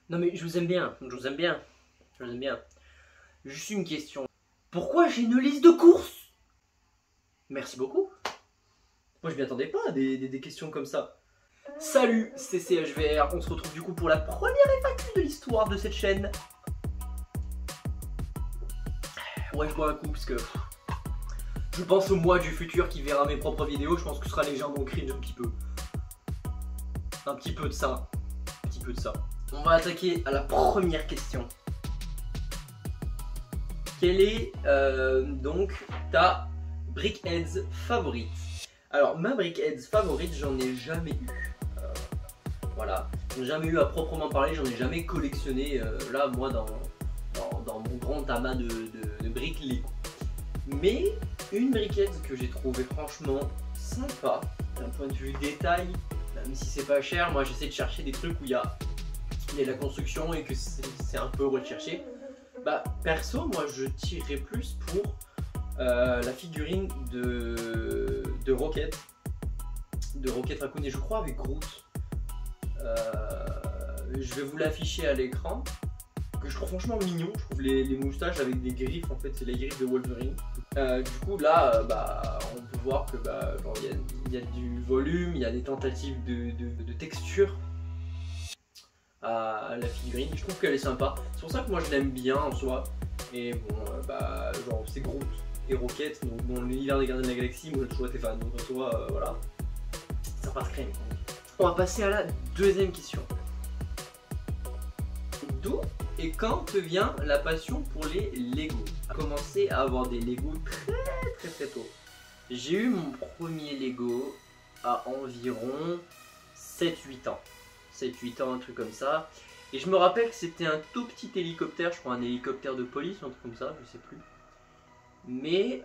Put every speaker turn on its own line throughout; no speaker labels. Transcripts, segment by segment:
Non mais je vous aime bien, je vous aime bien, je vous aime bien. Juste une question. Pourquoi j'ai une liste de courses? Merci beaucoup. Moi je m'y attendais pas à des questions comme ça. Salut, c'est CHVR, on se retrouve du coup pour la première FAQ de l'histoire de cette chaîne. Ouais, je bois un coup parce que je pense au moi du futur qui verra mes propres vidéos, je pense que ce sera légèrement cringe un petit peu. Un petit peu de ça. Un petit peu de ça. On va attaquer à la première question. Quelle est donc ta Brickheads favorite? Alors ma Brickheads favorite, j'en ai jamais eu. Voilà, j'en ai jamais eu à proprement parler, j'en ai jamais collectionné là moi dans mon grand amas de briques Lego. Mais une Brickheads que j'ai trouvé franchement sympa d'un point de vue détail, même si c'est pas cher, moi j'essaie de chercher des trucs où il y a de la construction et que c'est un peu recherché. Bah perso moi je tirerais plus pour la figurine de Rocket Raccoon et je crois avec Groot. Je vais vous l'afficher à l'écran, que je trouve franchement mignon. Je trouve les moustaches avec des griffes, en fait c'est les griffes de Wolverine. Du coup là on peut voir que il y a du volume, il y a des tentatives de texture à la figurine. Je trouve qu'elle est sympa, c'est pour ça que moi je l'aime bien en soi. Et bon genre c'est Groot et Rocket, donc bon l'univers des Gardiens de la Galaxie, moi j'ai toujours été fan, donc en soi voilà, ça passe crème. On va passer à la deuxième question. D'où et quand te vient la passion pour les Lego? J'ai commencé à avoir des Lego très tôt. J'ai eu mon premier Lego à environ 7-8 ans. 7-8 ans, un truc comme ça. Et je me rappelle que c'était un tout petit hélicoptère, je crois un hélicoptère de police, un truc comme ça, je sais plus. Mais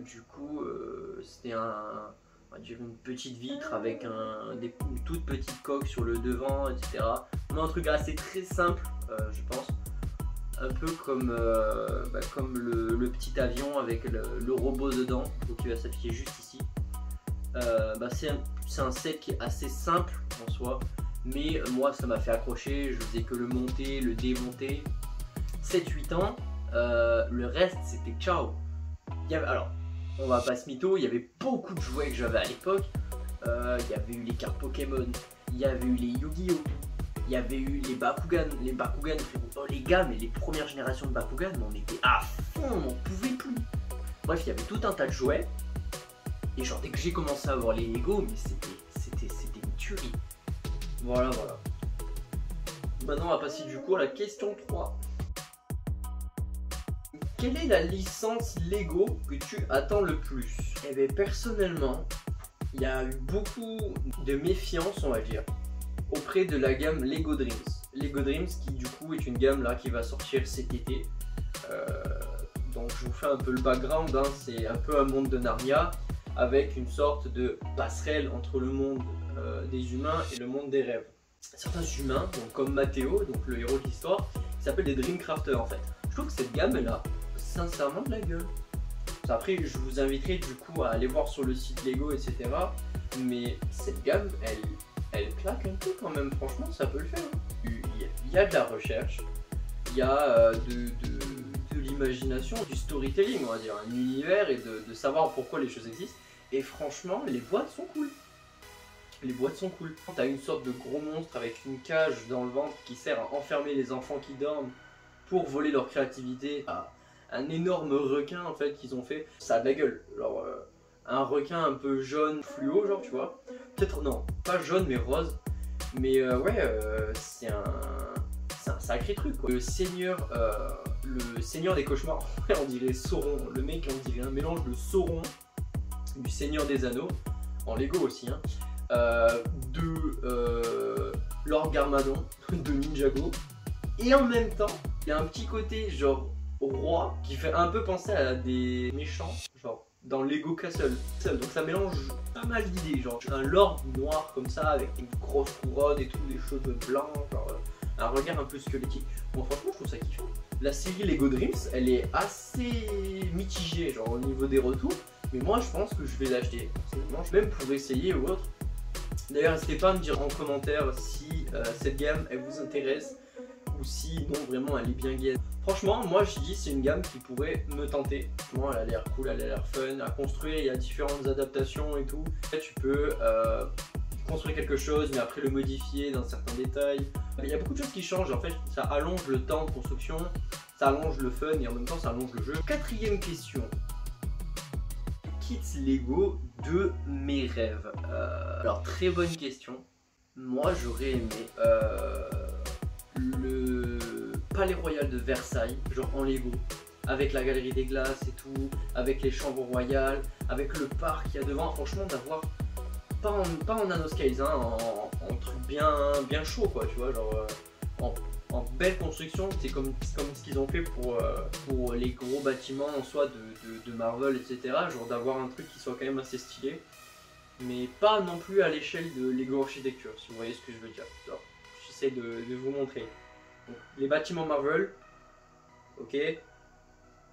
du coup c'était on va dire une petite vitre avec une toute petite coque sur le devant, etc. Mais un truc assez très simple, je pense. Un peu comme, comme le petit avion avec le robot dedans, donc il va s'afficher juste ici. C'est un set qui est assez simple en soi, mais moi ça m'a fait accrocher, je faisais que le monter, le démonter. 7-8 ans, le reste c'était ciao. Alors, on va pas se mytho, il y avait beaucoup de jouets que j'avais à l'époque. Il y avait eu les cartes Pokémon, il y avait eu les Yu-Gi-Oh! Il y avait eu les Bakugan, oh les gars, mais les premières générations de Bakugan, on était à fond, on n'en pouvait plus. Bref, il y avait tout un tas de jouets. Et genre dès que j'ai commencé à avoir les Lego, mais c'était une tuerie. Voilà. Maintenant on va passer du coup à la question 3. Quelle est la licence Lego que tu attends le plus? Eh bien personnellement, il y a eu beaucoup de méfiance, on va dire, auprès de la gamme Lego Dreams. Lego Dreams qui du coup est une gamme là qui va sortir cet été. Donc je vous fais un peu le background, hein. C'est un peu un monde de Narnia avec une sorte de passerelle entre le monde des humains et le monde des rêves. Certains humains, donc comme Matteo, donc le héros de l'histoire, s'appellent des Dreamcrafters en fait. Je trouve que cette gamme elle a sincèrement de la gueule. Après je vous inviterai du coup à aller voir sur le site Lego etc. Mais cette gamme elle claque un peu quand même, franchement ça peut le faire. Il y a de la recherche, il y a de l'imagination, du storytelling on va dire, un univers et de savoir pourquoi les choses existent. Et franchement les boîtes sont cool. Les boîtes sont cool. T'as une sorte de gros monstre avec une cage dans le ventre qui sert à enfermer les enfants qui dorment pour voler leur créativité. Un énorme requin en fait qu'ils ont fait. Ça a de la gueule. Genre un requin un peu jaune fluo genre tu vois. Peut-être non, pas jaune mais rose. Mais c'est un sacré truc quoi. Le seigneur des cauchemars, on dirait Sauron. Le mec on dirait un mélange de Sauron, du Seigneur des Anneaux, en Lego aussi hein. Lord Garmadon de Ninjago. Et en même temps il y a un petit côté genre roi qui fait un peu penser à des méchants genre dans Lego Castle. Donc ça mélange pas mal d'idées, genre un lord noir comme ça avec une grosse couronne et tout, des cheveux blancs, genre un regard un peu squelettique. Bon franchement je trouve ça kiffant. La série Lego Dreams elle est assez mitigée genre au niveau des retours, mais moi je pense que je vais l'acheter même pour essayer ou autre. D'ailleurs, n'hésitez pas à me dire en commentaire si cette gamme elle vous intéresse ou si non vraiment elle est bien gaine. Franchement, moi je dis c'est une gamme qui pourrait me tenter. Franchement, elle a l'air cool, elle a l'air fun à construire, il y a différentes adaptations et tout. Tu peux construire quelque chose mais après le modifier dans certains détails. Il y a beaucoup de choses qui changent en fait, ça allonge le temps de construction, ça allonge le fun et en même temps ça allonge le jeu. Quatrième question. Kits Lego de mes rêves. Alors très bonne question. Moi j'aurais aimé le Palais Royal de Versailles, genre en Lego, avec la galerie des glaces et tout, avec les chambres royales, avec le parc qu'il y a devant. Franchement d'avoir pas en nanoscale, hein, en truc bien chaud quoi, tu vois, genre en belle construction. C'est comme ce qu'ils ont fait pour les gros bâtiments en soi de Marvel, etc. Genre d'avoir un truc qui soit quand même assez stylé, mais pas non plus à l'échelle de Lego Architecture, si vous voyez ce que je veux dire. J'essaie de vous montrer. Donc, les bâtiments Marvel, ok, et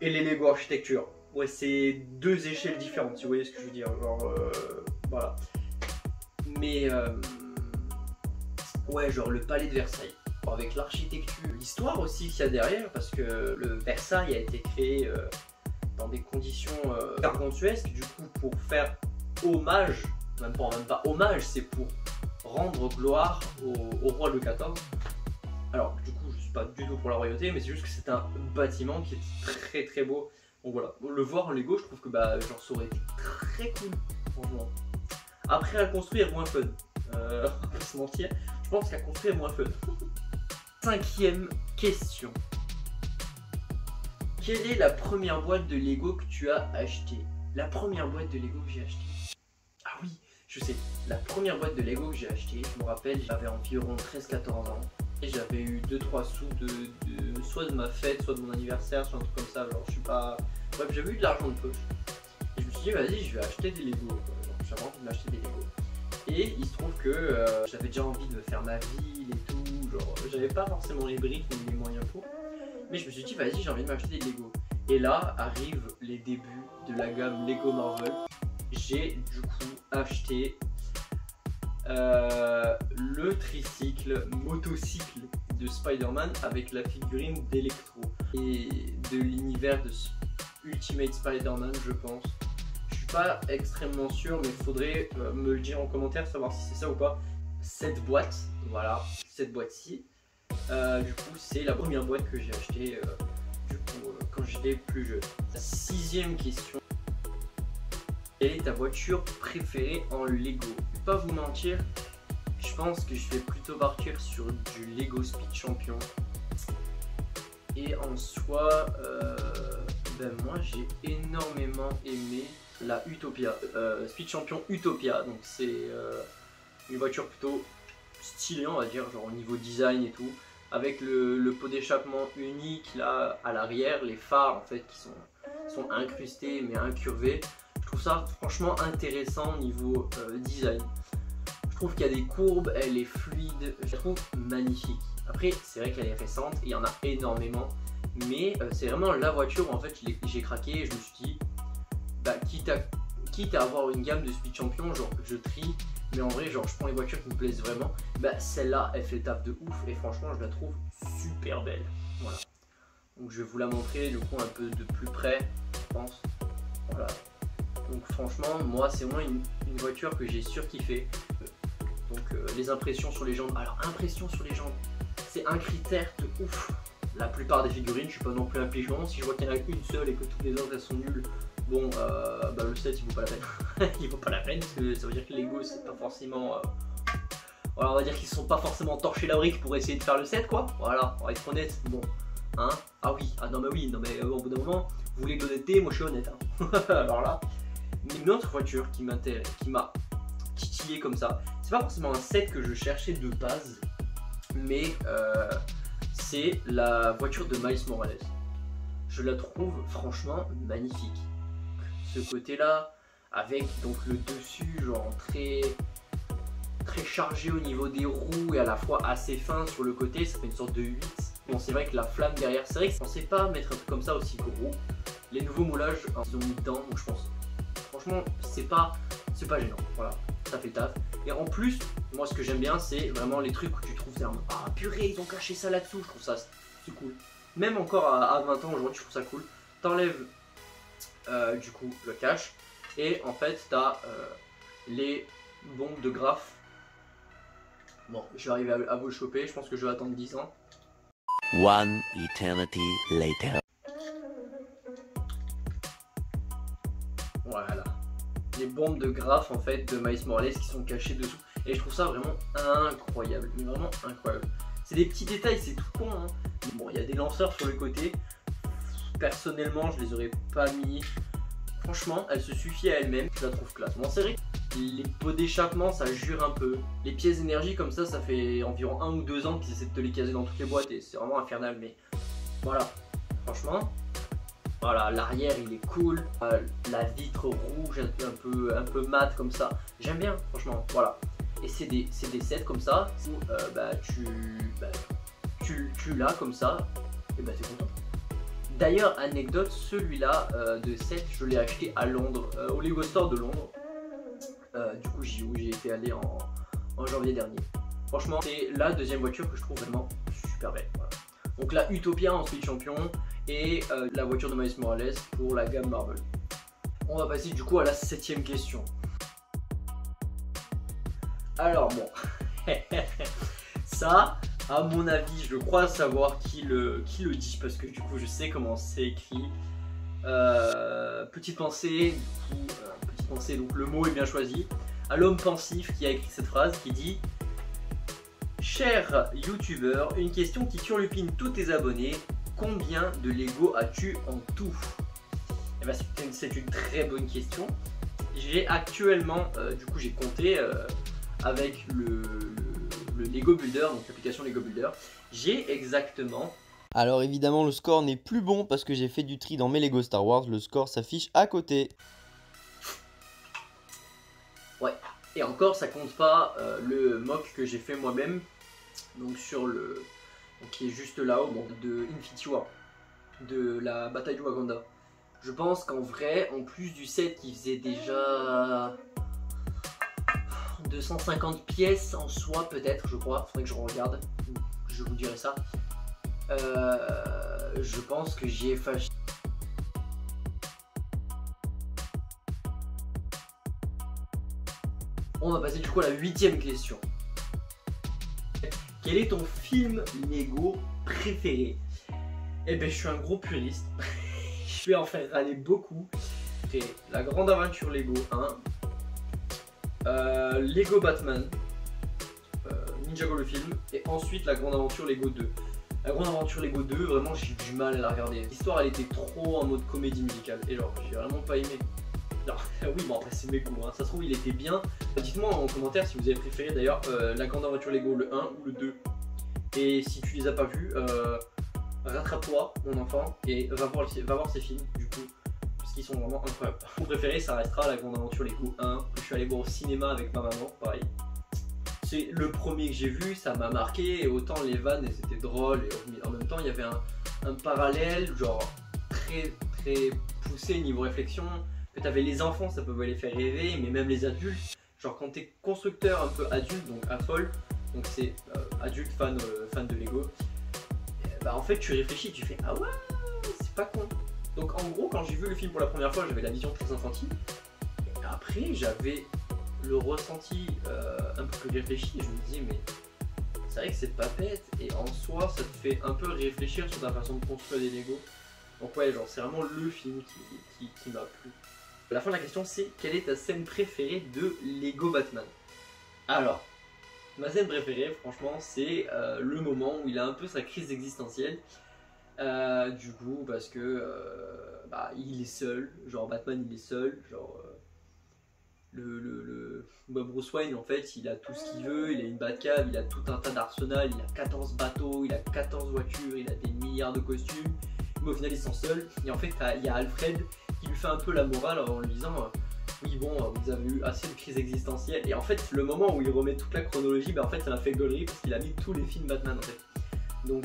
les Lego Architecture. Ouais, c'est deux échelles différentes, si vous voyez ce que je veux dire. Genre, voilà. Mais, ouais, genre le palais de Versailles. Avec l'architecture, l'histoire aussi qu'il y a derrière, parce que le Versailles a été créé dans des conditions gargantuesques, du coup, pour faire hommage, même pas hommage, c'est pour rendre gloire au roi Louis XIV. Alors du coup je suis pas du tout pour la royauté, mais c'est juste que c'est un bâtiment qui est très beau. Donc voilà, le voir en Lego, je trouve que genre ça aurait été très cool, franchement. Après à le construire moins fun, on va pas se mentir, je pense qu'à construire moins fun. Cinquième question. Quelle est la première boîte de Lego que tu as achetée? La première boîte de Lego que j'ai achetée. Ah oui, je sais, la première boîte de Lego que j'ai achetée, je me rappelle, j'avais environ 13-14 ans. Et j'avais eu 2-3 sous soit de ma fête, soit de mon anniversaire, soit un truc comme ça. Genre je suis pas... Bref, j'avais eu de l'argent de poche. Et je me suis dit vas-y, je vais acheter des Lego. J'avais envie de m'acheter des Lego. Et il se trouve que j'avais déjà envie de me faire ma ville et tout. Genre j'avais pas forcément les briques ni les moyens pour. Mais je me suis dit vas-y, j'ai envie de m'acheter des Lego. Et là arrivent les débuts de la gamme Lego Marvel. J'ai du coup acheté le tricycle motocycle de Spider-Man avec la figurine d'Electro et de l'univers de Ultimate Spider-Man, je pense. Je suis pas extrêmement sûr, mais il faudrait me le dire en commentaire, savoir si c'est ça ou pas. Cette boîte, voilà, cette boîte-ci, du coup c'est la première boîte que j'ai achetée du coup, quand j'étais plus jeune. Sixième question. Quelle est ta voiture préférée en Lego? Pas vous mentir, je pense que je vais plutôt partir sur du Lego Speed Champion. Et en soi, moi j'ai énormément aimé la Utopia, Speed Champion Utopia. Donc c'est une voiture plutôt stylée, on va dire, genre au niveau design et tout, avec le pot d'échappement unique là à l'arrière, les phares en fait qui sont incrustés mais incurvés. Je trouve ça franchement intéressant au niveau design. Je trouve qu'il y a des courbes, elle est fluide, je la trouve magnifique. Après c'est vrai qu'elle est récente, il y en a énormément, mais c'est vraiment la voiture où en fait j'ai craqué et je me suis dit, bah, quitte à avoir une gamme de Speed Champion, genre je trie, mais en vrai genre je prends les voitures qui me plaisent vraiment, bah celle-là elle fait le taf de ouf et franchement je la trouve super belle. Voilà. Donc je vais vous la montrer du coup un peu de plus près, je pense. Voilà. Donc franchement, moi c'est vraiment une voiture que j'ai surkiffé. Donc les impressions sur les jambes. Alors impression sur les jambes, c'est un critère de ouf. La plupart des figurines, je suis pas non plus impliquant. Si je vois qu'il y en a une seule et que toutes les autres elles sont nulles, bon bah le set il vaut pas la peine. Il vaut pas la peine parce que ça veut dire que Lego c'est pas forcément... Voilà, on va dire qu'ils se sont pas forcément torchés la brique pour essayer de faire le set quoi. Voilà, on va être honnête. Bon, hein. Ah oui, ah non mais oui, non mais au bout d'un moment, vous voulez de l'honnêteté, moi je suis honnête. Hein. Alors là... Une autre voiture qui m'intéresse, qui m'a titillé comme ça, c'est pas forcément un set que je cherchais de base, mais c'est la voiture de Miles Morales. Je la trouve franchement magnifique. Ce côté-là, avec donc le dessus genre très chargé au niveau des roues et à la fois assez fin sur le côté, ça fait une sorte de 8. Bon, c'est vrai que la flamme derrière, c'est vrai que je pensais pas mettre un truc comme ça aussi gros. Les nouveaux moulages, ils ont mis dedans, donc je pense franchement c'est pas gênant, voilà, ça fait le taf. Et en plus, moi ce que j'aime bien, c'est vraiment les trucs où tu trouves ça, ah purée, ils ont caché ça là-dessous, je trouve ça c'est cool. Même encore à 20 ans aujourd'hui, je trouve ça cool. T'enlèves du coup le cache, et en fait t'as les bombes de graphes. Bon, je vais arriver à vous le choper, je pense que je vais attendre 10 ans.
One eternity later.
Voilà. Les bombes de graphes en fait de Miles Morales qui sont cachées dessous. Et je trouve ça vraiment incroyable. Mais vraiment incroyable. C'est des petits détails, c'est tout con hein. Mais bon, il y a des lanceurs sur le côté. Personnellement, je les aurais pas mis. Franchement, elle se suffit à elle-même. Je la trouve classe. Bon, c'est vrai que les pots d'échappement, ça jure un peu. Les pièces d'énergie comme ça fait environ 1 ou 2 ans qu'ils essaient de te les caser dans toutes les boîtes. Et c'est vraiment infernal. Mais voilà, franchement. Voilà, l'arrière il est cool, la vitre rouge un peu mat comme ça, j'aime bien franchement, voilà. Et c'est des sets comme ça où tu l'as comme ça, et bah t'es content. D'ailleurs, anecdote, celui-là de set, je l'ai acheté à Londres, au Lego Store de Londres. Du coup j'ai été allé en janvier dernier. Franchement, c'est la deuxième voiture que je trouve vraiment super belle. Voilà. Donc la Utopia en Speed Champion et la voiture de Miles Morales pour la gamme Marvel. On va passer du coup à la 7ème question. Alors bon, ça, à mon avis, je crois savoir qui le dit parce que du coup je sais comment c'est écrit. Petite pensée, du coup, petite pensée, donc le mot est bien choisi. À l'homme pensif qui a écrit cette phrase qui dit: cher youtubeur, une question qui turlupine tous tes abonnés. Combien de Lego as-tu en tout? Eh ben, c'est une très bonne question. J'ai actuellement, du coup j'ai compté avec le Lego Builder, donc l'application Lego Builder. J'ai exactement...
Alors évidemment le score n'est plus bon parce que j'ai fait du tri dans mes Lego Star Wars. Le score s'affiche à côté.
Ouais, et encore ça compte pas le mock que j'ai fait moi-même. Donc sur le... qui est juste là-haut, bon, de Infinity War, de la bataille du Wakanda. Je pense qu'en vrai, en plus du set qui faisait déjà 250 pièces en soi peut-être, je crois, faudrait que je regarde, je vous dirai ça. Je pense que j'y ai fâché. On va passer du coup à la 8ème question. Quel est ton film Lego préféré? Eh ben je suis un gros puriste. Je vais en faire râler beaucoup. C'est La Grande Aventure Lego 1, Lego Batman, Ninjago le film, et ensuite La Grande Aventure Lego 2. La Grande Aventure Lego 2, vraiment j'ai du mal à la regarder. L'histoire elle était trop en mode comédie musicale et genre j'ai vraiment pas aimé. Non, oui bon après c'est mes goûts, hein. Ça se trouve il était bien. Dites-moi en commentaire si vous avez préféré d'ailleurs La Grande Aventure Lego le 1 ou le 2. Et si tu les as pas vus, rattrape-toi mon enfant et va voir ces films du coup. Parce qu'ils sont vraiment incroyables. Mon préféré ça restera La Grande Aventure Lego 1 que je suis allé voir au cinéma avec ma maman, pareil. C'est le premier que j'ai vu, ça m'a marqué et autant les vannes c'était drôle et en même temps il y avait un parallèle genre très poussé niveau réflexion. Que t'avais les enfants ça pouvait les faire rêver mais même les adultes, genre quand t'es constructeur un peu adulte donc à folle, donc c'est adulte fan de Lego, bah en fait tu réfléchis, tu fais ah ouais c'est pas con. Donc en gros quand j'ai vu le film pour la première fois j'avais la vision très infantile et après j'avais le ressenti un peu plus réfléchi et je me disais mais c'est vrai que c'est pas bête et en soi ça te fait un peu réfléchir sur ta façon de construire des Lego. Donc ouais genre c'est vraiment le film qui m'a plu. La fin de la question c'est quelle est ta scène préférée de Lego Batman? Alors ma scène préférée franchement c'est le moment où il a un peu sa crise existentielle du coup parce que bah, il est seul, genre Batman il est seul, genre Bruce Wayne en fait il a tout ce qu'il veut, il a une Batcave, il a tout un tas d'arsenal, il a 14 bateaux, il a 14 voitures, il a des milliards de costumes, mais au final il se sent seul et en fait il y a Alfred qui lui fait un peu la morale en lui disant oui bon vous avez eu assez de crise existentielle et en fait le moment où il remet toute la chronologie bah en fait ça m'a fait gaulerie parce qu'il a mis tous les films Batman en fait, donc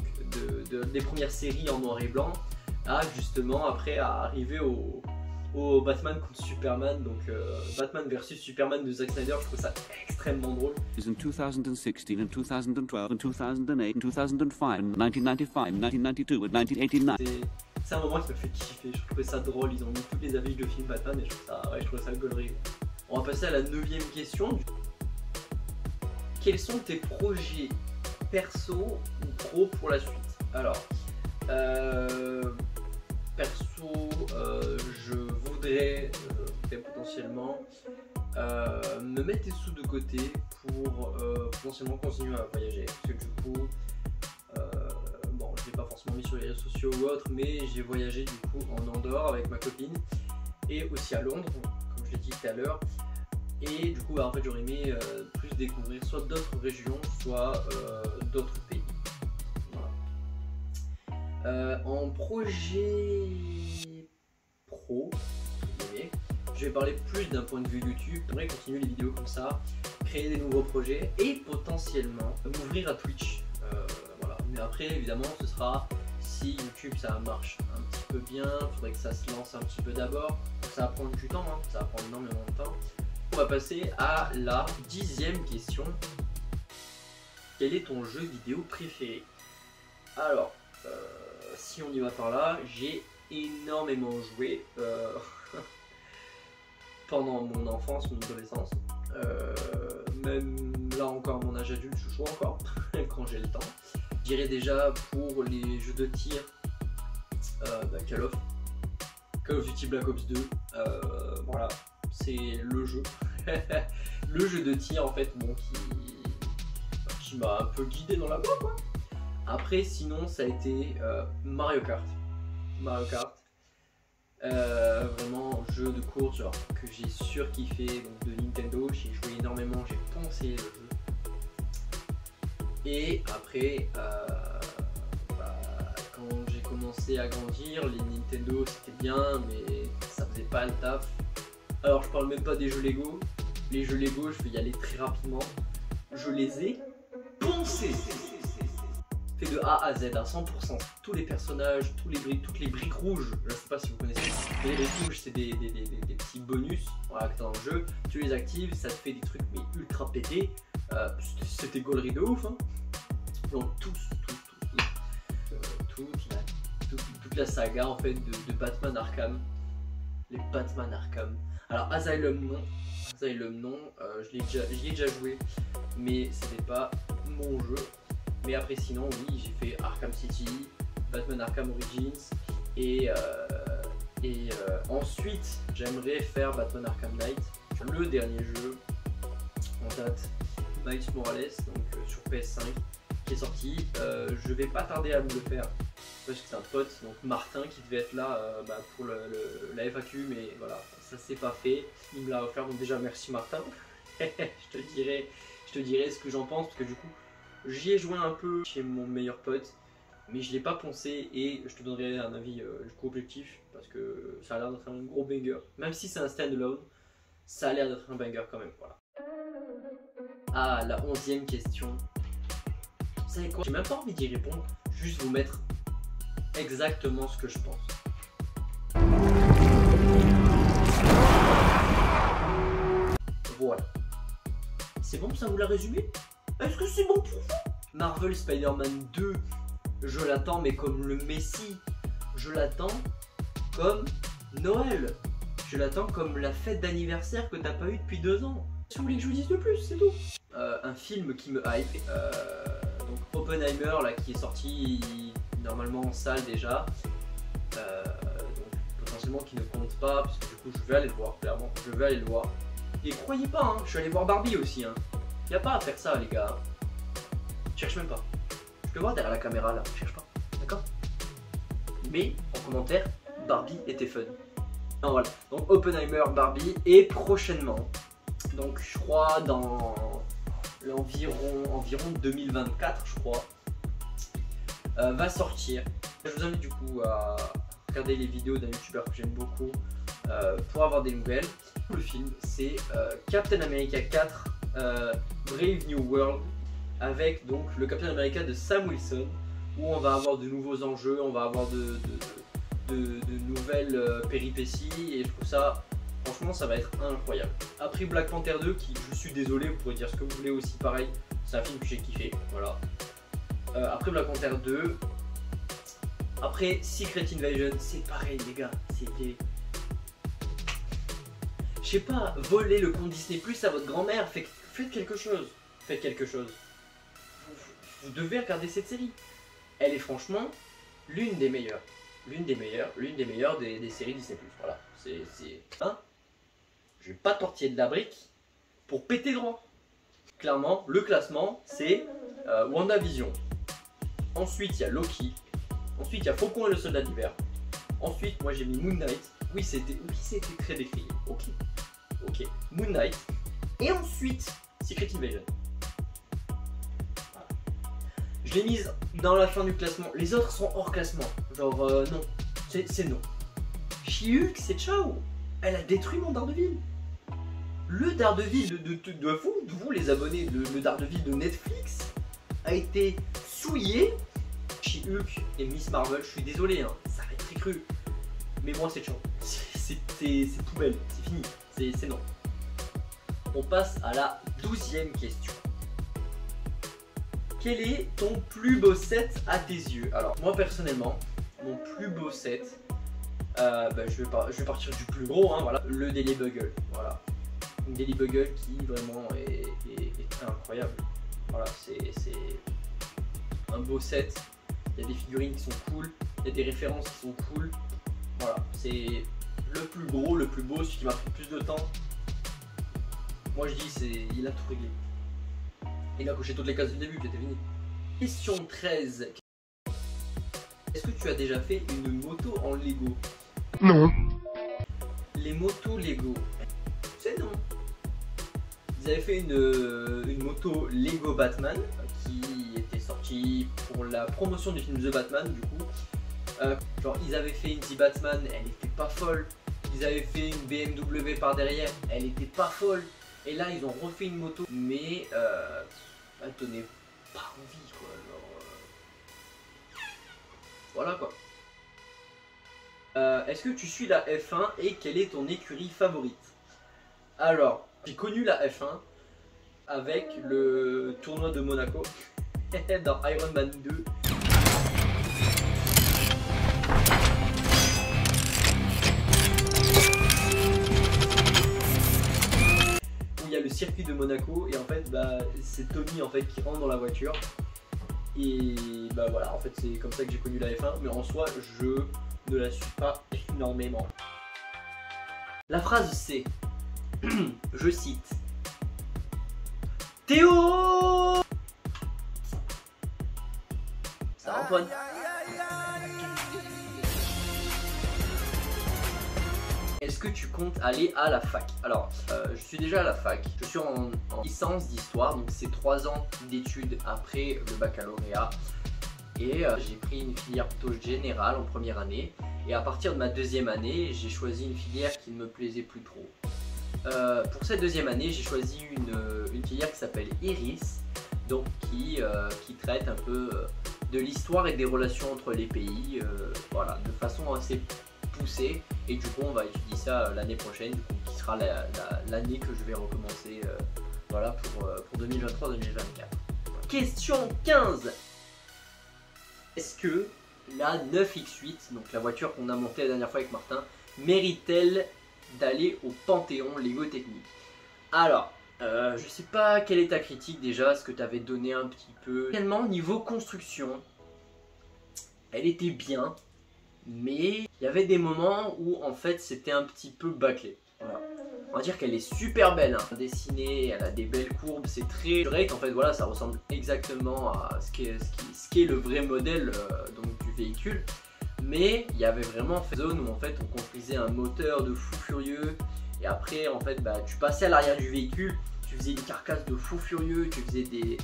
des premières séries en noir et blanc à justement après à arriver au au Batman contre Superman, donc Batman versus Superman de Zack Snyder. Je trouve ça extrêmement drôle.
In 2016 and 2012 and 2008 and 2005 and 1995 and 1992 and 1989.
C'est un moment qui me fait kiffer, je trouvais ça drôle, ils ont mis toutes les affiches de films Batman et je trouve ça gaulerie. On va passer à la 9e question. Quels sont tes projets perso ou pro pour la suite? Alors, perso, je voudrais potentiellement me mettre des sous de côté pour potentiellement continuer à voyager. Parce que du coup, bon, je ne l'ai pas forcément mis sur les réseaux sociaux ou autre, mais j'ai voyagé du coup en Andorre avec ma copine et aussi à Londres, comme je l'ai dit tout à l'heure. Et du coup, bah, en fait, j'aurais aimé plus découvrir soit d'autres régions, soit d'autres pays. Voilà. En projet pro, je vais parler plus d'un point de vue YouTube. J'aimerais continuer les vidéos comme ça, créer des nouveaux projets et potentiellement m'ouvrir à Twitch. Voilà. Mais après, évidemment, ce sera si YouTube ça marche un petit peu bien. Il faudrait que ça se lance un petit peu d'abord. Ça va prendre du temps, hein. Ça va prendre énormément de temps. On va passer à la 10e question. Quel est ton jeu vidéo préféré? Alors, si on y va par là, j'ai énormément joué pendant mon enfance, mon adolescence. Même là encore, à mon âge adulte, je joue encore quand j'ai le temps. Je dirais déjà pour les jeux de tir, Call of Duty Black Ops 2. Voilà. C'est le jeu, le jeu de tir en fait, bon, qui m'a un peu guidé dans la voie quoi. Après sinon ça a été Mario Kart. Vraiment jeu de course genre que j'ai surkiffé, donc de Nintendo, j'ai joué énormément, j'ai poncé le jeu. Et après quand j'ai commencé à grandir, les Nintendo c'était bien mais ça faisait pas le taf. Alors je parle même pas des jeux Lego. Les jeux Lego, je vais y aller très rapidement. Je les ai poncés. Fait de A à Z à 100%. Tous les personnages, toutes les briques rouges. Je sais pas si vous connaissez. Les briques rouges, c'est des petits bonus. Voilà, que dans le jeu, tu les actives, ça te fait des trucs mais ultra pétés. C'était gaulerie de ouf. Hein. Donc toute la saga en fait de Batman Arkham. Les Batman Arkham. Alors Asylum non, j'y ai déjà joué, mais c'était pas mon jeu. Mais après sinon oui, j'ai fait Arkham City, Batman Arkham Origins et ensuite j'aimerais faire Batman Arkham Knight, le dernier jeu en date, Miles Morales, donc sur PS5 qui est sorti. Je vais pas tarder à me le faire. Parce que c'est un pote, donc Martin, qui devait être là pour la FAQ, mais voilà, ça s'est pas fait. Il me l'a offert, donc déjà merci Martin. je te dirai ce que j'en pense, parce que du coup, j'y ai joué un peu chez mon meilleur pote, mais je l'ai pas poncé et je te donnerai un avis du coup objectif, parce que ça a l'air d'être un gros banger. Même si c'est un standalone, ça a l'air d'être un banger quand même, voilà. Ah, la 11e question. Vous savez quoi? J'ai même pas envie d'y répondre, juste vous mettre exactement ce que je pense. Voilà. C'est bon, ça vous l'a résumé? Est-ce que c'est bon pour vous? Marvel Spider-Man 2, je l'attends mais comme le Messie. Je l'attends comme Noël. Je l'attends comme la fête d'anniversaire que t'as pas eu depuis 2 ans. Si vous voulez que je vous dise de plus, c'est tout. Un film qui me hype, donc Oppenheimer là, qui est sorti normalement en salle déjà, donc potentiellement qui ne compte pas, parce que du coup je vais aller le voir, clairement, je vais aller le voir. Et croyez pas, hein, je suis allé voir Barbie aussi, hein. Y a pas à faire ça les gars, cherche même pas. Je peux voir derrière la caméra là, cherche pas, d'accord? Mais en commentaire, Barbie était fun. Non, voilà, donc Oppenheimer, Barbie, et prochainement, donc je crois dans environ 2024 je crois, va sortir. Je vous invite du coup à regarder les vidéos d'un youtubeur que j'aime beaucoup pour avoir des nouvelles. Le film c'est Captain America 4 Brave New World, avec donc le Captain America de Sam Wilson, où on va avoir de nouveaux enjeux, on va avoir de nouvelles péripéties et je trouve ça, franchement, ça va être incroyable. Après Black Panther 2, qui, je suis désolé, vous pourrez dire ce que vous voulez aussi, pareil, c'est un film que j'ai kiffé, voilà. Après Black Panther 2, après Secret Invasion, c'est pareil les gars, c'était... Je sais pas, voler le compte Disney Plus à votre grand-mère, faites quelque chose, faites quelque chose. Vous devez regarder cette série. Elle est franchement l'une des meilleures des séries Disney+. Voilà, c'est... Hein, je vais pas tortiller de la brique pour péter droit. Clairement, le classement, c'est WandaVision. Ensuite, il y a Loki. Ensuite, il y a Faucon et le Soldat d'hiver. Ensuite, moi j'ai mis Moon Knight. Oui, c'était très décrié. Ok. Moon Knight. Et ensuite, Secret Invasion. Voilà. Je l'ai mise dans la fin du classement. Les autres sont hors classement. Genre, non. C'est non. She-Hulk, c'est ciao. Elle a détruit mon Daredevil. Le Daredevil de vous les abonnés, le Daredevil de Netflix a été souillé. She-Hulk et Miss Marvel, je suis désolé, hein, ça va être très cru. Mais moi c'est ciao. C'est poubelle, c'est fini, c'est non. On passe à la 12e question. Quel est ton plus beau set à tes yeux? Alors moi personnellement, mon plus beau set, je vais partir du plus gros, hein, voilà, le Daily Bugle, voilà. Une Daily Bugle qui vraiment est incroyable. Voilà, c'est un beau set. Il y a des figurines qui sont cool, il y a des références qui sont cool. Voilà, c'est le plus gros, le plus beau, celui qui m'a pris plus de temps. Moi je dis, il a tout réglé. Il a coché toutes les cases du début, c'était fini. Question 13. Est-ce que tu as déjà fait une moto en Lego?
Non.
Les motos Lego, c'est non. Ils avaient fait une moto Lego Batman qui était sortie pour la promotion du film The Batman du coup. Genre ils avaient fait une The Batman, elle était pas folle. Ils avaient fait une BMW par derrière, elle était pas folle. Et là ils ont refait une moto, mais elle tenait pas envie quoi. Genre, voilà quoi. Est-ce que tu suis la F1 et quelle est ton écurie favorite? Alors, j'ai connu la F1 avec le tournoi de Monaco dans Iron Man 2. Où il y a le circuit de Monaco et en fait c'est Tony en fait qui rentre dans la voiture. Et voilà, en fait c'est comme ça que j'ai connu la F1, mais en soi je ne la suis pas énormément. La phrase c'est, je cite, Théo. Ça Antoine. Est-ce que tu comptes aller à la fac? Alors, je suis déjà à la fac. Je suis en licence d'histoire, donc c'est 3 ans d'études après le baccalauréat. Et j'ai pris une filière plutôt générale en première année. Et à partir de ma 2e année, j'ai choisi une filière qui ne me plaisait plus trop. Pour cette 2e année, j'ai choisi une filière qui s'appelle Iris, donc qui traite un peu de l'histoire et des relations entre les pays, voilà, de façon assez poussée. Et du coup, on va étudier ça l'année prochaine, du coup, qui sera l'année que je vais recommencer, voilà, pour 2023-2024. Question 15. Est-ce que la 9X8, donc la voiture qu'on a montée la dernière fois avec Martin, mérite-t-elle d'aller au Panthéon Lego Technique? Alors, je sais pas quelle est ta critique déjà, ce que tu avais donné un petit peu. Réellement, niveau construction, elle était bien, mais il y avait des moments où en fait c'était un petit peu bâclé. Voilà. On va dire qu'elle est super belle, hein. Dessinée, elle a des belles courbes, c'est très direct. En fait, voilà, ça ressemble exactement à ce qu'est le vrai modèle donc, du véhicule. Mais il y avait vraiment une zone où en fait on construisait un moteur de fou furieux. Et après, en fait, tu passais à l'arrière du véhicule, tu faisais une carcasse de fou furieux, tu faisais des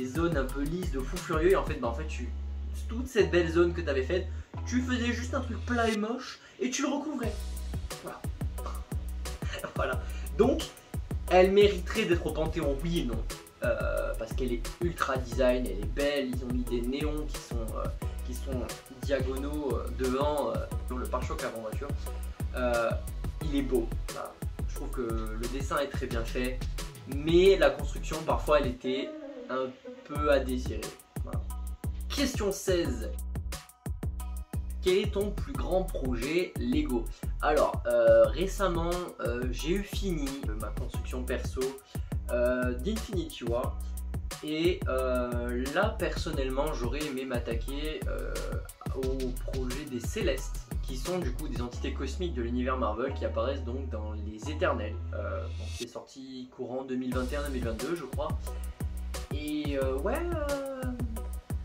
zones un peu lisses de fou furieux. Et en fait, toute cette belle zone que tu avais faite, tu faisais juste un truc plat et moche et tu le recouvrais. Voilà. Voilà. Donc, elle mériterait d'être au Panthéon, oui et non. Parce qu'elle est ultra design, elle est belle, ils ont mis des néons qui qui sont diagonaux devant le pare-choc avant voiture, il est beau. Voilà. Je trouve que le dessin est très bien fait, mais la construction parfois elle était un peu à désirer. Voilà. Question 16. Quel est ton plus grand projet Lego? Alors récemment j'ai eu fini ma construction perso d'Infinity War. Et là personnellement j'aurais aimé m'attaquer au projet des Célestes, qui sont du coup des entités cosmiques de l'univers Marvel qui apparaissent donc dans les Éternels, qui est sorti courant 2021-2022 je crois. Et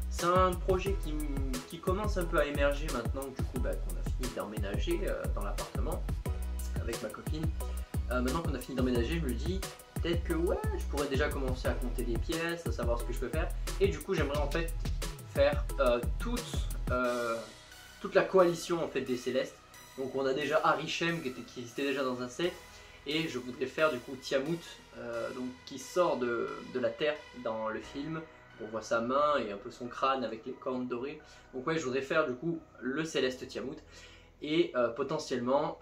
c'est un projet qui commence un peu à émerger maintenant que du coup qu'on a fini d'emménager dans l'appartement avec ma copine. Maintenant qu'on a fini d'emménager, je me dis peut-être que je pourrais déjà commencer à compter des pièces, à savoir ce que je peux faire. Et du coup j'aimerais en fait faire toute la coalition en fait des Célestes. Donc on a déjà Arishem qui était déjà dans un set. Et je voudrais faire du coup Tiamut, donc qui sort de la terre dans le film. On voit sa main et un peu son crâne avec les cornes dorées. Donc je voudrais faire du coup le Céleste Tiamut. Et potentiellement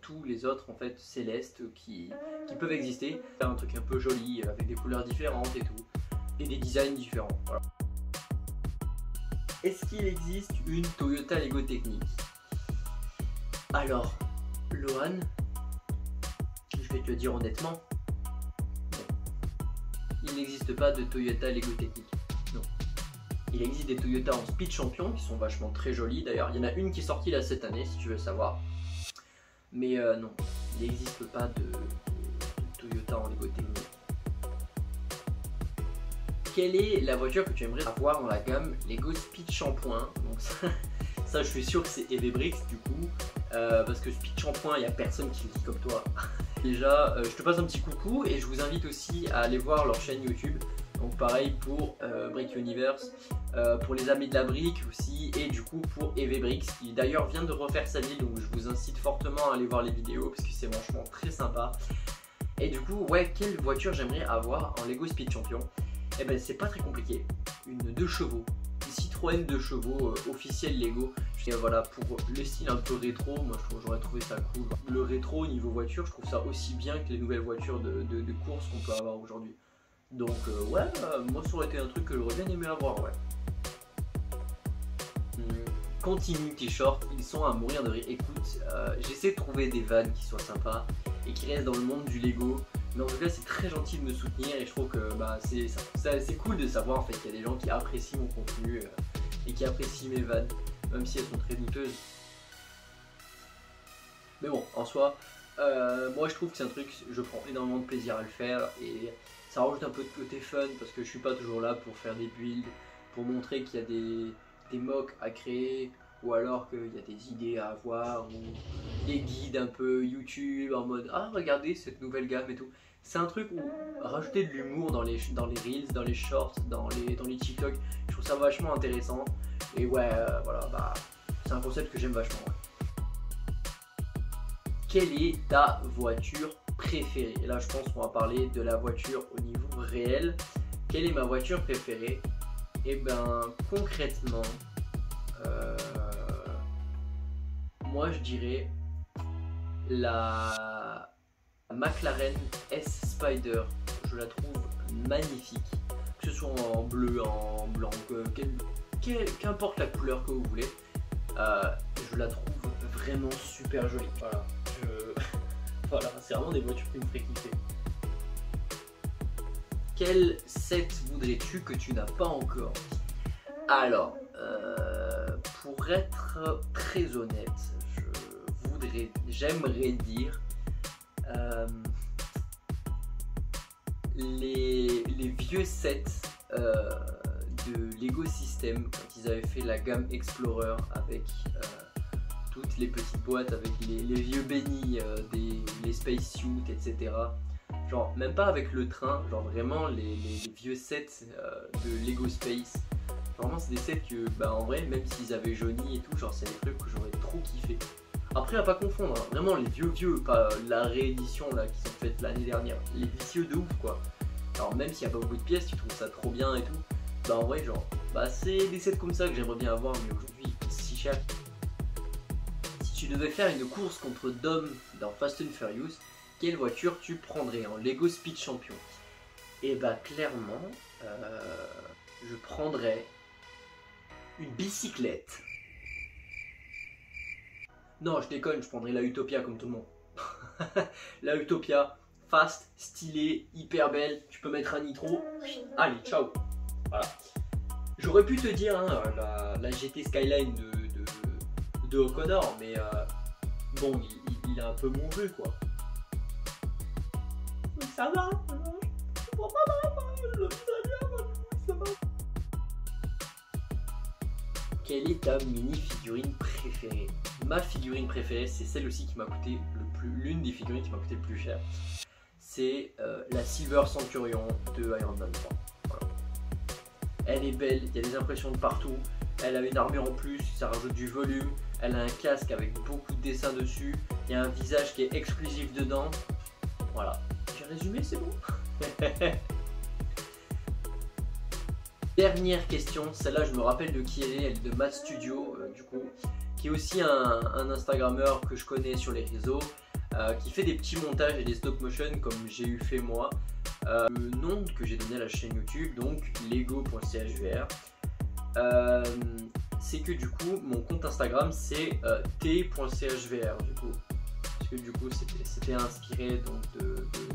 tous les autres en fait célestes qui peuvent exister, faire un truc un peu joli avec des couleurs différentes et tout, et des designs différents. Voilà. Est-ce qu'il existe une Toyota Lego Technique? Alors, Lohan, je vais te le dire honnêtement, non. Il n'existe pas de Toyota Lego Technique. Non. Il existe des Toyota en Speed Champion qui sont vachement très jolies. D'ailleurs, il y en a une qui est sortie là cette année si tu veux savoir. Mais non, il n'existe pas de Toyota en Lego Technique. Quelle est la voiture que tu aimerais avoir dans la gamme Lego Speed Shampoing? Donc ça, je suis sûr que c'est EVBrix du coup. Parce que Speed Shampoing, il n'y a personne qui le dit comme toi. Déjà, je te passe un petit coucou et je vous invite aussi à aller voir leur chaîne YouTube. Donc pareil pour Brick Universe, pour les amis de la brique aussi, et du coup pour EVBrix qui d'ailleurs vient de refaire sa ville, donc je vous incite fortement à aller voir les vidéos parce que c'est franchement très sympa. Et du coup quelle voiture j'aimerais avoir en Lego Speed Champion? Eh ben c'est pas très compliqué, une 2 chevaux, une Citroën 2 chevaux officielle Lego. Et voilà, pour le style un peu rétro, moi j'aurais trouvé ça cool. Le rétro niveau voiture, je trouve ça aussi bien que les nouvelles voitures de course qu'on peut avoir aujourd'hui. Donc moi ça aurait été un truc que j'aurais bien aimé avoir, Continue tes shorts, ils sont à mourir de rire. Écoute, j'essaie de trouver des vannes qui soient sympas et qui restent dans le monde du Lego. Mais en tout cas c'est très gentil de me soutenir et je trouve que c'est cool de savoir en fait qu'il y a des gens qui apprécient mon contenu et qui apprécient mes vannes, même si elles sont très douteuses. Mais bon, en soi, moi je trouve que c'est un truc, je prends énormément de plaisir à le faire et ça rajoute un peu de côté fun parce que je suis pas toujours là pour faire des builds, pour montrer qu'il y a des mocks à créer ou alors qu'il y a des idées à avoir ou des guides un peu YouTube en mode ah regardez cette nouvelle gamme et tout. C'est un truc où rajouter de l'humour dans les reels, dans les shorts, dans les TikTok, je trouve ça vachement intéressant et voilà, c'est un concept que j'aime vachement. Quelle est ta voiture préférée? Et là je pense qu'on va parler de la voiture au niveau réel. Quelle est ma voiture préférée? Et ben concrètement moi je dirais la McLaren S Spider. Je la trouve magnifique, que ce soit en bleu, en blanc, qu'importe la couleur que vous voulez, je la trouve vraiment super jolie. Voilà, voilà, c'est vraiment des voitures qui me feraient kiffer. Quel set voudrais-tu que tu n'as pas encore? Alors, pour être très honnête, j'aimerais dire les vieux sets de Lego System quand ils avaient fait la gamme Explorer avec toutes les petites boîtes avec les vieux bénis, les spacesuits, etc. Genre même pas avec le train, genre vraiment les vieux sets de Lego Space. Vraiment c'est des sets que en vrai même s'ils avaient jauni et tout, genre c'est des trucs que j'aurais trop kiffé. Après à pas confondre, hein, vraiment les vieux, pas la réédition là qui sont faites l'année dernière, les vieux de ouf quoi. Alors même s'il n'y a pas beaucoup de pièces, tu trouves ça trop bien et tout, en vrai genre Bah c'est des sets comme ça que j'aimerais bien avoir, mais aujourd'hui c'est si cher. Si tu devais faire une course contre Dom dans Fast and Furious, quelle voiture tu prendrais en Lego Speed Champion? Et bah clairement, je prendrais une bicyclette. Non, je déconne, je prendrais la Utopia comme tout le monde. La Utopia, fast, stylée, hyper belle, tu peux mettre un nitro. Allez, ciao. Voilà. J'aurais pu te dire hein, la GT Skyline de O'Connor, mais bon, il a un peu mon jeu quoi. Ça va, Quelle est ta mini figurine préférée? Ma figurine préférée, c'est celle aussi qui m'a coûté l'une des figurines qui m'a coûté le plus cher. C'est la Silver Centurion de Iron Man 3. Voilà. Elle est belle, il y a des impressions de partout. Elle a une armure en plus, ça rajoute du volume. Elle a un casque avec beaucoup de dessins dessus. Il y a un visage qui est exclusif dedans. Voilà. J'ai résumé, c'est bon. Dernière question, celle-là je me rappelle de qui elle est de Matt Studio du coup, qui est aussi un Instagrammeur que je connais sur les réseaux, qui fait des petits montages et des stop motion comme j'ai eu fait moi. Le nom que j'ai donné à la chaîne YouTube, donc lego.chvr, c'est que du coup mon compte Instagram c'est t.chvr du coup, parce que du coup c'était inspiré donc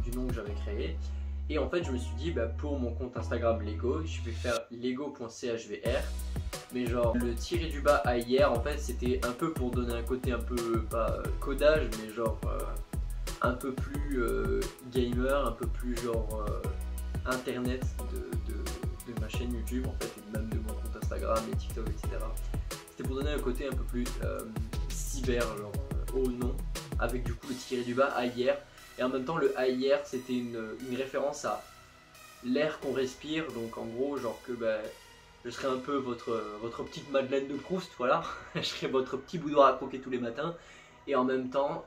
du nom que j'avais créé. Et en fait je me suis dit bah, pour mon compte Instagram Lego, je vais faire lego.chvr. Mais genre le tiré du bas à hier en fait c'était un peu pour donner un côté un peu, pas codage mais genre un peu plus gamer, un peu plus genre internet de ma chaîne YouTube en fait, et même de mon compte Instagram et TikTok etc. C'était pour donner un côté un peu plus cyber genre au nom, avec du coup le tiré du bas à hier. Et en même temps le à hier c'était une référence à l'air qu'on respire, donc en gros genre que bah, je serais un peu votre petite Madeleine de Proust, voilà. Je serais votre petit boudoir à croquer tous les matins. Et en même temps,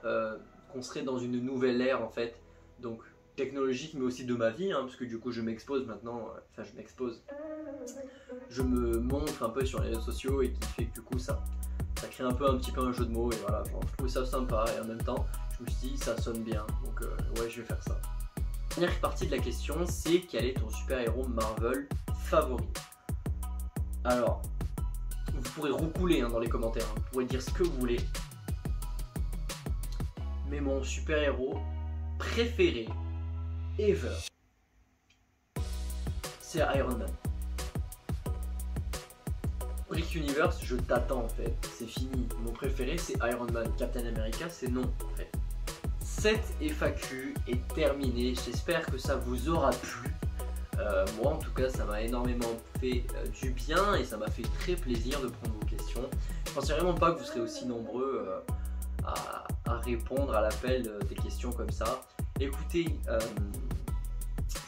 qu'on serait dans une nouvelle ère en fait. Donc technologique mais aussi de ma vie, hein, parce que du coup je m'expose maintenant, enfin je m'expose. Je me montre un peu sur les réseaux sociaux et qui fait que du coup ça crée un petit peu un jeu de mots et voilà, genre, je trouve ça sympa et en même temps je me suis dit ça sonne bien, donc ouais je vais faire ça. La dernière partie de la question c'est quel est ton super-héros Marvel favori? Alors, vous pourrez roucouler hein, dans les commentaires, hein. Vous pourrez dire ce que vous voulez. Mais mon super-héros préféré ever, c'est Iron Man. Brick Universe, je t'attends en fait, c'est fini. Mon préféré c'est Iron Man. Captain America, c'est non en fait. Cette FAQ est terminée, j'espère que ça vous aura plu. Moi en tout cas ça m'a énormément fait du bien et ça m'a fait très plaisir de prendre vos questions. Je pensais vraiment pas que vous serez aussi nombreux à répondre à l'appel des questions comme ça. Écoutez,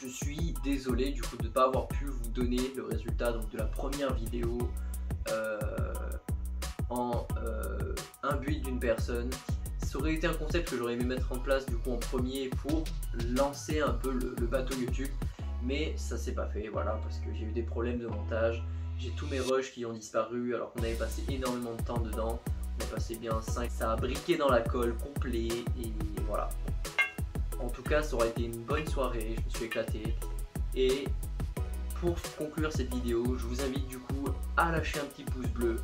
je suis désolé du coup de ne pas avoir pu vous donner le résultat donc, de la première vidéo en un build d'une personne. Ça aurait été un concept que j'aurais aimé mettre en place du coup en premier pour lancer un peu le bateau YouTube. Mais ça s'est pas fait, voilà, parce que j'ai eu des problèmes de montage. J'ai tous mes rushs qui ont disparu alors qu'on avait passé énormément de temps dedans. On a passé bien 5, ça a briqué dans la colle complet et voilà. En tout cas ça aurait été une bonne soirée, je me suis éclaté. Et pour conclure cette vidéo, je vous invite du coup à lâcher un petit pouce bleu,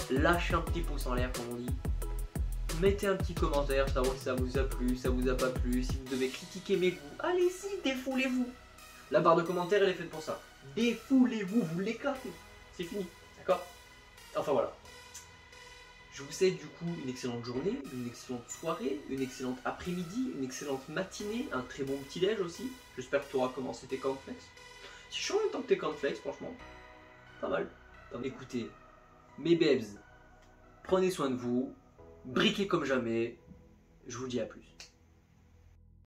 lâcher un petit pouce en l'air comme on dit. Mettez un petit commentaire, savoir si ça vous a plu, ça vous a pas plu, si vous devez critiquer mes goûts, allez-y, défoulez-vous. La barre de commentaires elle est faite pour ça. Défoulez-vous, vous l'éclatez. C'est fini, d'accord? Enfin voilà. Je vous souhaite du coup une excellente journée, une excellente soirée, une excellente après-midi, une excellente matinée, un très bon petit-déj aussi. J'espère que tu auras commencé tes cornflakes. C'est chaud en même temps que tes cornflakes, franchement. Pas mal. Écoutez, mes babes, prenez soin de vous, briquez comme jamais. Je vous dis à plus.